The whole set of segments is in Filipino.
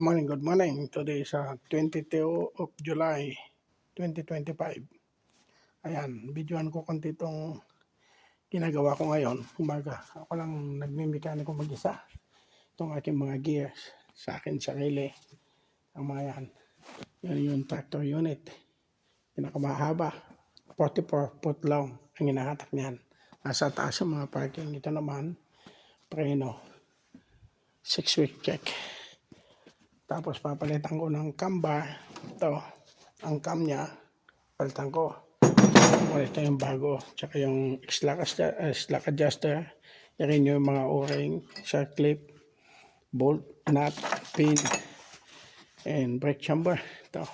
Morning, good morning. Today is 22 of July 2025. Ayan, videoan ko konti itong ginagawa ko ngayon. Umaga, ako lang nagmimekaniko mag-isa. Itong aking mga gears sa akin sarili. Ang mga yan. Yan yung tractor unit. Pinakamahaba. 44 foot long ang hinahatak niyan. Nasa taas ang mga parking. Ito naman, preno. 6-week check. Tapos papalitan ko ng cam bar. Ito, ang cam niya, palitan ko. Ito yung bago. Tsaka yung slack adjuster. Yan yung mga o-ring, shark clip, bolt, nut, pin, and brake chamber. Ito.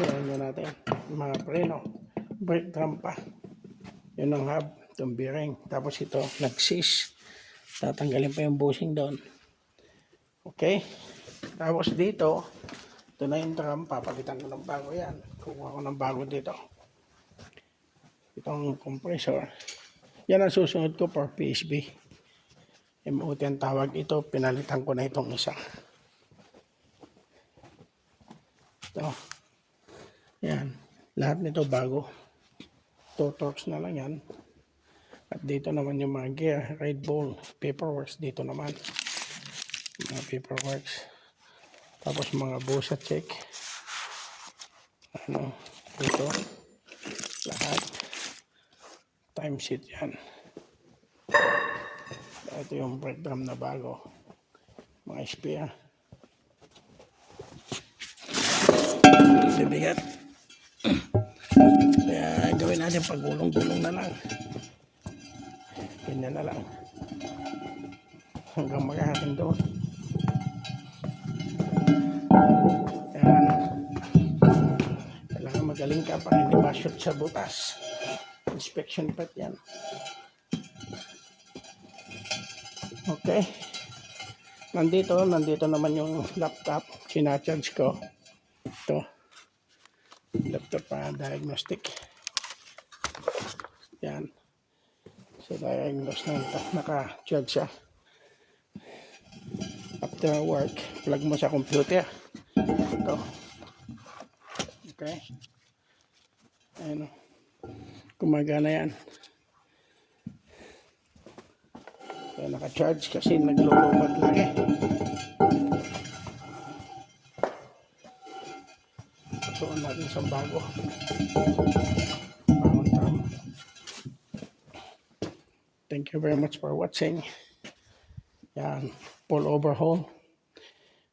Yan yun natin. Mga preno. Brake drum pa. Yun ang hub. Itong bearing. Tapos ito, nag-seize. Tatanggalin pa yung bushing doon. Okay. Tapos dito, ito na yung drum. Papalitan ko ng bago yan. Kukuha ko ng bago dito. Itong compressor. Yan ang susunod ko for PSB. MOT ang tawag ito. Pinalitan ko na itong isa. Ito. Yan. Lahat nito bago. 2 torques na lang yan. At dito naman yung mga gear, ride ball, paperworks dito naman. Mga paperworks. Tapos mga busa check. Dito. Lahat. Time sheet yan. Ito yung brake drum na bago. Mga spare. Bibigat. Kaya gawin natin pagulong-gulong na lang. Ganyan na lang. Hanggang magahating doon. Yan. Kailangan magaling ka para hindi ma-shoot sa butas. Inspection part yan. Okay. Nandito naman yung laptop. Sinacharge ko. Ito. Laptop para diagnostic. Yan. So, diagnose na ito. Naka-charge siya. After work, plug mo sa computer. Ito. Okay. Ayan. Gumagana yan. So, naka-charge kasi naglulumad lagi. Suon natin sa bago. Thank you very much for watching. Yan, full overhaul.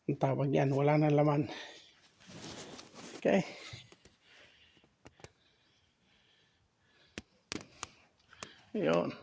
Ang tawag yan, wala na laman. Okay. Yun.